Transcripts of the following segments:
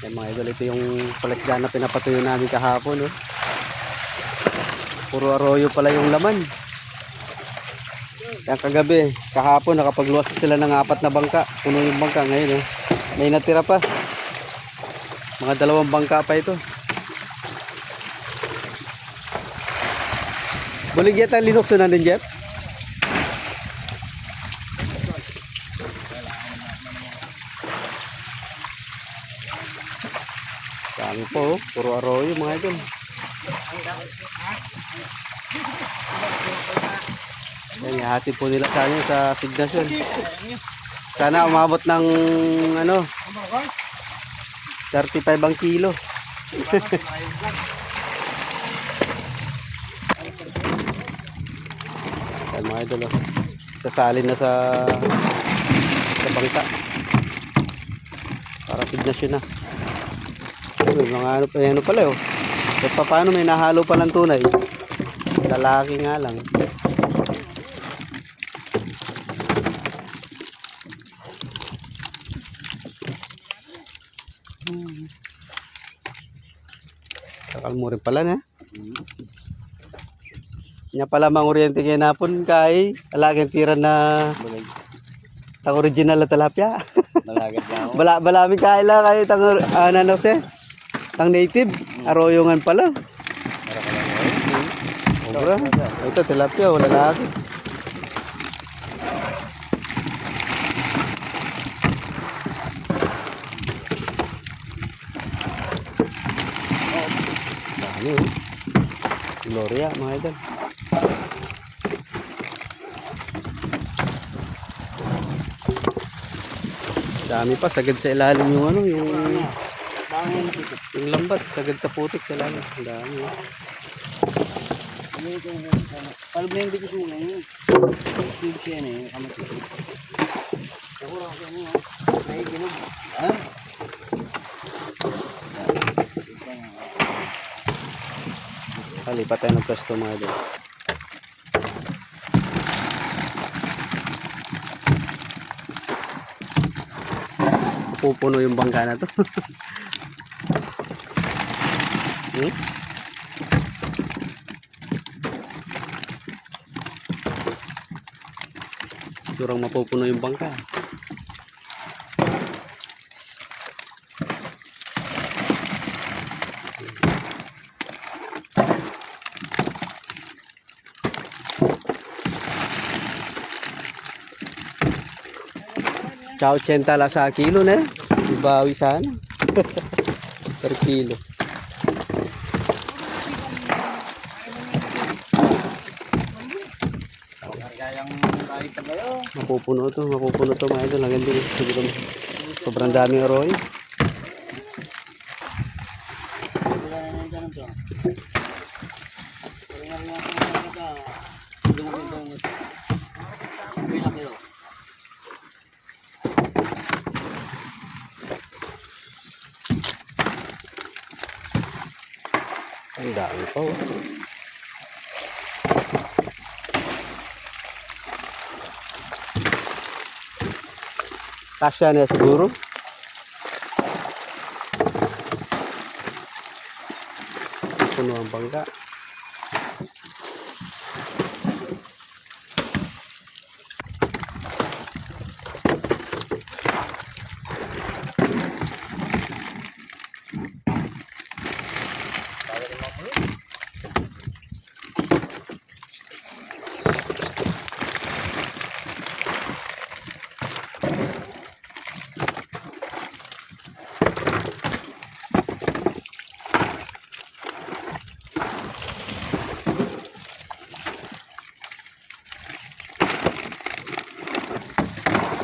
Yan mga idol, ito yung palasdan na pinapatuyo namin kahapon. No? Puro arroyo pala yung laman. Yan kagabi, kahapon nakapagluwas sila ng 4 na bangka. Puno yung bangka ngayon. No? May natira pa. Mga 2 bangka pa ito. Bulig yata linukso na din, Jeff? Dami po, oh. Puro arroyo mga idol. Yan, ihati po nila sa signasyon. Sana umabot ng ano 35 ang kilo. Yan mga idol, oh. Sasalin na sa bangka para signasyon na. Mga ano pala oh. At paano may nahalo pa ng tunay? Lalaki nga lang. Sakal mo rin pala na. Nya pala mang oriente kay napon kay alagang tira na tang original na tilapia. Malagat na ako. Balami kaila kay tang ano se? Tang native, arroyongan pala. Sobra. Ito tilapia wala lagi. Dami oh. Gloria mga idol. Dami pa sagad sa ilalim yung ano yung lambat sagad sa putik sa ilalim. Dami. Kalau beli yang dikit mo ngayon. Hindi siya na yung kamay. Ako lang kasi ano. Naiginog. Ha? Lipat tayo ng pwesto mga idol. Pupuno yung bangka na to. Surang mapupuno yung bangka. Ciao 80 la sa kilo na. Ibawi sana. Per kilo. Mapupuno to mga idol. Hanggang din siguro sobrang daming aroy. Ang dami pa oh. Kasya na siguro. Puno ang bangka.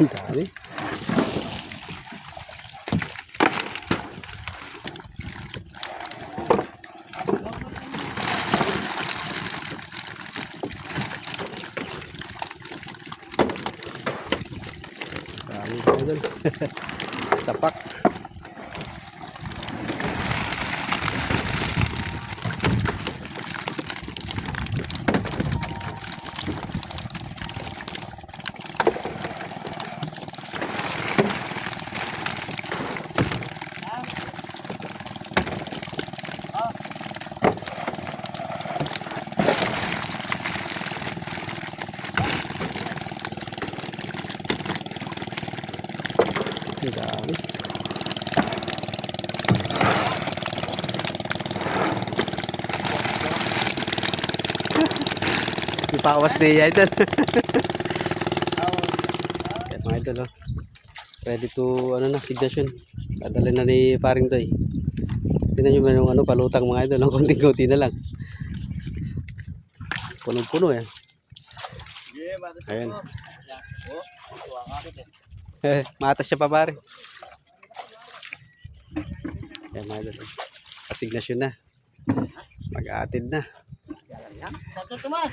Dami. Dami. Sapak. pawas ni idol. Yan mga idol, oh. Ready to, ano na, signation. Dadalhin na ni paring to, eh. Tingnan nyo ba yung ano, palutang mga idol. Ang konting-konti na lang. Punong-puno, yan. Ayan. Matas siya pa pare. Yan mga idol. Asignasyon na. Mag-aatid na. Santo Tomas.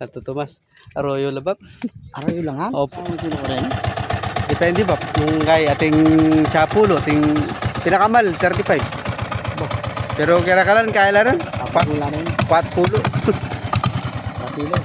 Santo Tomas. Arroyo Labab. Arayo lang ha? Opo. Ang sino ko rin? Depende ba? Kung kay ating Chapulo, ating pinakamal, 35. Pero kaya kalan, kaya lang. Apat mula na yun. 4 pulo. Patilo.